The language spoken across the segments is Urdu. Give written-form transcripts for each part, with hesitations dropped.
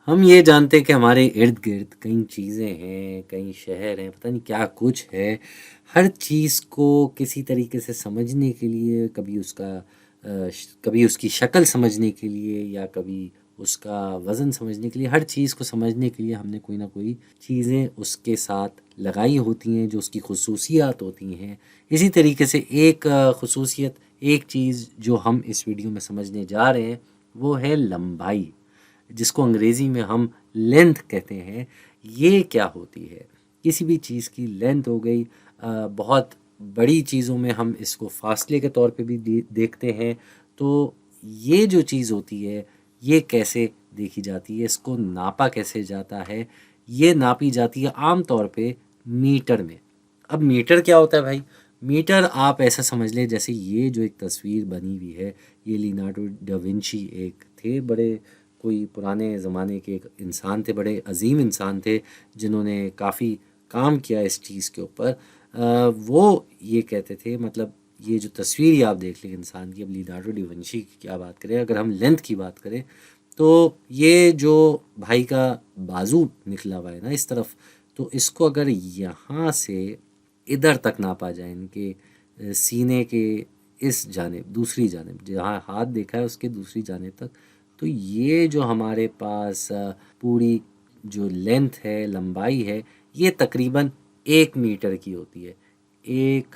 ہم یہ جانتے ہیں کہ ہمارے ارد گرد کئی چیزیں ہیں، کئی شہر ہیں، پتہ نہیں کیا کچھ ہے۔ ہر چیز کو کسی طریقے سے سمجھنے کے لیے، کبھی اس کی شکل سمجھنے کے لیے، یا کبھی اس کا وزن سمجھنے کے لیے، ہر چیز کو سمجھنے کے لیے ہم نے کوئی نہ کوئی چیزیں اس کے ساتھ لگائی ہوتی ہیں جو اس کی خصوصیات ہوتی ہیں۔ اسی طریقے سے ایک خصوصیت، ایک چیز جو ہم اس ویڈیو میں سمجھنے جا رہے ہیں وہ ہے لمبائی، جس کو انگریزی میں ہم لینتھ کہتے ہیں۔ یہ کیا ہوتی ہے؟ کسی بھی چیز کی لینتھ ہو گئی، بہت بڑی چیزوں میں ہم اس کو فاصلے کے طور پہ بھی دیکھتے ہیں۔ تو یہ جو چیز ہوتی ہے یہ کیسے دیکھی جاتی ہے، اس کو ناپا کیسے جاتا ہے؟ یہ ناپی جاتی ہے عام طور پہ میٹر میں۔ اب میٹر کیا ہوتا ہے بھائی؟ میٹر آپ ایسا سمجھ لیں جیسے یہ جو ایک تصویر بنی ہوئی ہے، یہ لینارڈو ڈا ونچی ایک تھے، بڑے کوئی پرانے زمانے کے ایک انسان تھے، بڑے عظیم انسان تھے جنہوں نے کافی کام کیا اس چیز کے اوپر۔ وہ یہ کہتے تھے، مطلب یہ جو تصویر ہی آپ دیکھ لیں انسان کی، اب لینارڈو ڈی ونچی کی کیا بات کریں، اگر ہم لینتھ کی بات کریں تو یہ جو بھائی کا بازو نکلا ہوا ہے نا اس طرف، تو اس کو اگر یہاں سے ادھر تک ناپا جائے، ان کے سینے کے اس جانب، دوسری جانب جہاں ہاتھ دیکھا ہے اس کے دوسری جانب تک، تو یہ جو ہمارے پاس پوری جو لینتھ ہے، لمبائی ہے، یہ تقریباً 1 میٹر کی ہوتی ہے۔ 1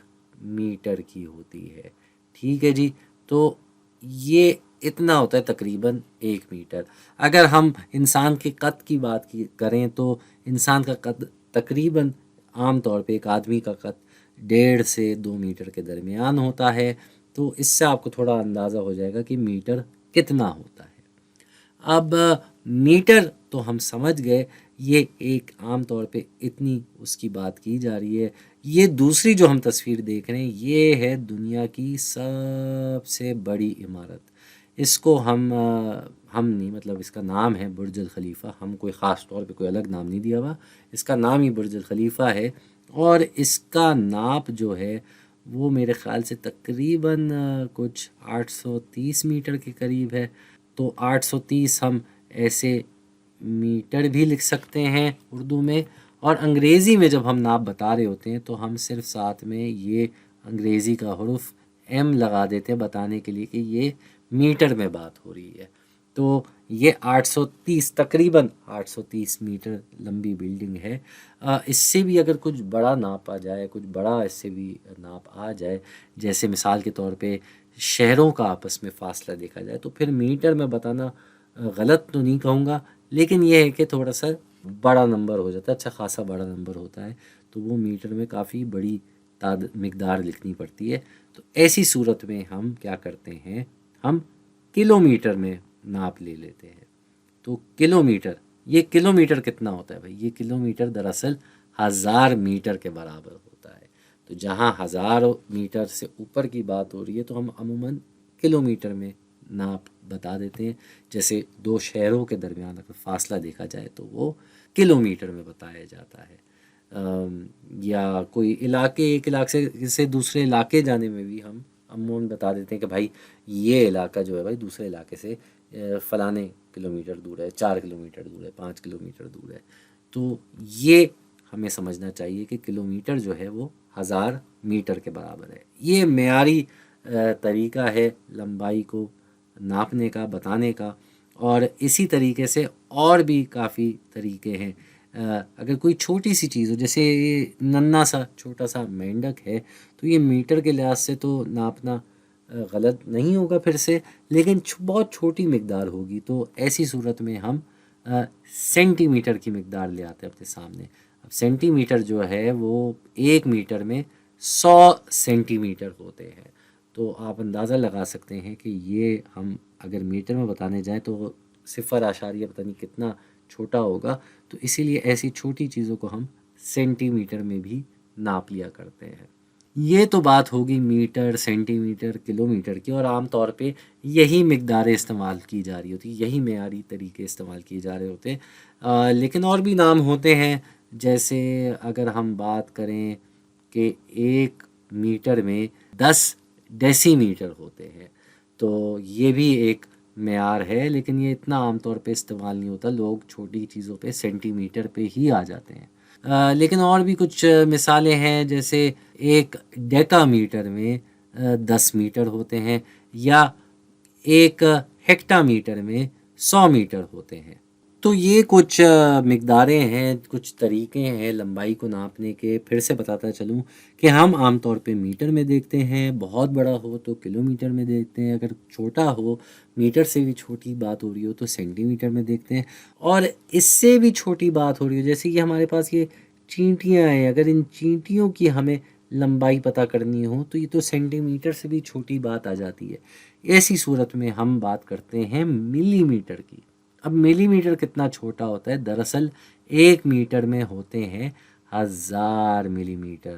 میٹر کی ہوتی ہے، ٹھیک ہے جی۔ تو یہ اتنا ہوتا ہے تقریباً 1 میٹر۔ اگر ہم انسان کے قد کی بات کریں تو انسان کا قد تقریباً عام طور پہ ایک آدمی کا قد 1.5 سے 2 میٹر کے درمیان ہوتا ہے۔ تو اس سے آپ کو تھوڑا اندازہ ہو جائے گا کہ میٹر کتنا ہوتا ہے۔ اب میٹر تو ہم سمجھ گئے، یہ ایک عام طور پہ اتنی اس کی بات کی جا رہی ہے۔ یہ دوسری جو ہم تصویر دیکھ رہے ہیں یہ ہے دنیا کی سب سے بڑی عمارت۔ اس کو ہم نہیں، مطلب اس کا نام ہے برج الخلیفہ۔ ہم کوئی خاص طور پہ کوئی الگ نام نہیں دیا ہوا، اس کا نام ہی برج الخلیفہ ہے۔ اور اس کا ناپ جو ہے وہ میرے خیال سے تقریباً کچھ 830 میٹر کے قریب ہے۔ تو 830 ہم ایسے میٹر بھی لکھ سکتے ہیں اردو میں، اور انگریزی میں جب ہم ناپ بتا رہے ہوتے ہیں تو ہم صرف ساتھ میں یہ انگریزی کا حرف ایم لگا دیتے ہیں بتانے کے لیے کہ یہ میٹر میں بات ہو رہی ہے۔ تو یہ 830 تقریباً 830 میٹر لمبی بلڈنگ ہے۔ اس سے بھی اگر کچھ بڑا ناپ آ جائے، کچھ بڑا اس سے بھی ناپ آ جائے، جیسے مثال کے طور پہ شہروں کا آپس میں فاصلہ دیکھا جائے، تو پھر میٹر میں بتانا غلط تو نہیں کہوں گا، لیکن یہ ہے کہ تھوڑا سا بڑا نمبر ہو جاتا ہے، اچھا خاصا بڑا نمبر ہوتا ہے، تو وہ میٹر میں کافی بڑی مقدار لکھنی پڑتی ہے۔ تو ایسی صورت میں ہم کیا کرتے ہیں، ہم کلو میٹر میں ناپ لے لیتے ہیں۔ تو کلو میٹر، یہ کلو میٹر کتنا ہوتا ہے بھائی؟ یہ کلو میٹر دراصل 1000 میٹر کے برابر ہوتا ہے۔ تو جہاں 1000 میٹر سے اوپر کی بات ہو رہی ہے تو ہم عموماً کلو میٹر میں ناپ بتا دیتے ہیں۔ جیسے دو شہروں کے درمیان اگر فاصلہ دیکھا جائے تو وہ کلو میٹر میں بتایا جاتا ہے۔ یا کوئی علاقے، ایک علاقے سے دوسرے علاقے جانے میں بھی ہم عموماً بتا دیتے ہیں کہ بھائی یہ علاقہ جو ہے بھائی دوسرے علاقے سے فلانے کلو میٹر دور ہے، 4 کلو میٹر دور ہے، 5 کلو میٹر دور ہے۔ تو یہ ہمیں سمجھنا چاہیے کہ کلو میٹر جو ہے وہ 1000 میٹر کے برابر ہے۔ یہ معیاری طریقہ ہے لمبائی کو ناپنے کا، بتانے کا۔ اور اسی طریقے سے اور بھی کافی طریقے ہیں۔ اگر کوئی چھوٹی سی چیز ہو، جیسے یہ ننھا سا چھوٹا سا مینڈک ہے، تو یہ میٹر کے لحاظ سے تو ناپنا غلط نہیں ہوگا پھر سے، لیکن بہت چھوٹی مقدار ہوگی، تو ایسی صورت میں ہم سینٹی میٹر کی مقدار لے آتے ہیں اپنے سامنے۔ اب سینٹی میٹر جو ہے وہ 1 میٹر میں 100 سینٹی میٹر ہوتے ہیں۔ تو آپ اندازہ لگا سکتے ہیں کہ یہ ہم اگر میٹر میں بتانے جائیں تو 0.0 پتہ نہیں کتنا چھوٹا ہوگا، تو اسی لیے ایسی چھوٹی چیزوں کو ہم سینٹی میٹر میں بھی ناپ لیا کرتے ہیں۔ یہ تو بات ہوگی میٹر، سینٹی میٹر، کلو میٹر کی، اور عام طور پہ یہی مقداریں استعمال کی جا رہی ہوتی، یہی معیاری طریقے استعمال کیے جا رہے ہوتے ہیں۔ لیکن اور بھی نام ہوتے ہیں، جیسے اگر ہم بات کریں کہ 1 میٹر میں 10 ڈیسی میٹر ہوتے ہیں، تو یہ بھی ایک معیار ہے، لیکن یہ اتنا عام طور پہ استعمال نہیں ہوتا، لوگ چھوٹی چیزوں پہ سینٹی میٹر پہ ہی آ جاتے ہیں۔ لیکن اور بھی کچھ مثالیں ہیں، جیسے ایک ڈیکا میٹر میں 10 میٹر ہوتے ہیں، یا ایک ہیکٹا میٹر میں 100 میٹر ہوتے ہیں۔ تو یہ کچھ مقداریں ہیں، کچھ طریقے ہیں لمبائی کو ناپنے کے۔ پھر سے بتاتا چلوں کہ ہم عام طور پہ میٹر میں دیکھتے ہیں، بہت بڑا ہو تو کلو میٹر میں دیکھتے ہیں، اگر چھوٹا ہو، میٹر سے بھی چھوٹی بات ہو رہی ہو تو سینٹی میٹر میں دیکھتے ہیں، اور اس سے بھی چھوٹی بات ہو رہی ہو، جیسے کہ ہمارے پاس یہ چینٹیاں ہیں، اگر ان چینٹیوں کی ہمیں لمبائی پتہ کرنی ہو تو یہ تو سینٹی میٹر سے بھی چھوٹی بات آ جاتی ہے۔ ایسی صورت میں ہم بات کرتے ہیں ملی میٹر کی۔ اب ملی میٹر کتنا چھوٹا ہوتا ہے؟ دراصل 1 میٹر میں ہوتے ہیں 1000 ملی میٹر۔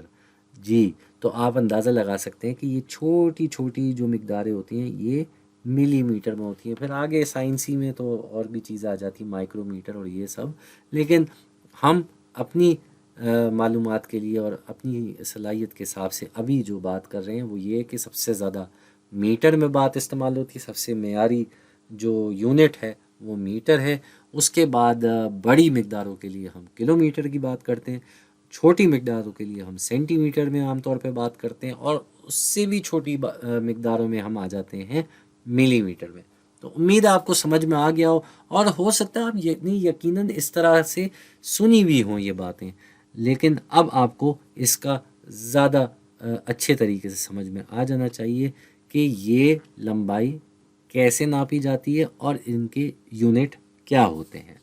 جی، تو آپ اندازہ لگا سکتے ہیں کہ یہ چھوٹی چھوٹی جو مقداریں ہوتی ہیں یہ ملی میٹر میں ہوتی ہیں۔ پھر آگے سائنسی میں تو اور بھی چیزیں آ جاتی ہیں، مائکرو میٹر اور یہ سب، لیکن ہم اپنی معلومات کے لیے اور اپنی صلاحیت کے حساب سے ابھی جو بات کر رہے ہیں وہ یہ ہے کہ سب سے زیادہ میٹر میں بات استعمال ہوتی ہے، سب سے معیاری جو یونٹ ہے وہ میٹر ہے۔ اس کے بعد بڑی مقداروں کے لیے ہم کلو میٹر کی بات کرتے ہیں، چھوٹی مقداروں کے لیے ہم سینٹی میٹر میں عام طور پہ بات کرتے ہیں، اور اس سے بھی چھوٹی مقداروں میں ہم آ جاتے ہیں ملی میٹر میں۔ تو امید ہے آپ کو سمجھ میں آ گیا ہو، اور ہو سکتا ہے آپ یقیناً اس طرح سے سنی بھی ہوں یہ باتیں، لیکن اب آپ کو اس کا زیادہ اچھے طریقے سے سمجھ میں آ جانا چاہیے کہ یہ لمبائی کیسے ناپی جاتی ہے اور ان کے یونٹ کیا ہوتے ہیں۔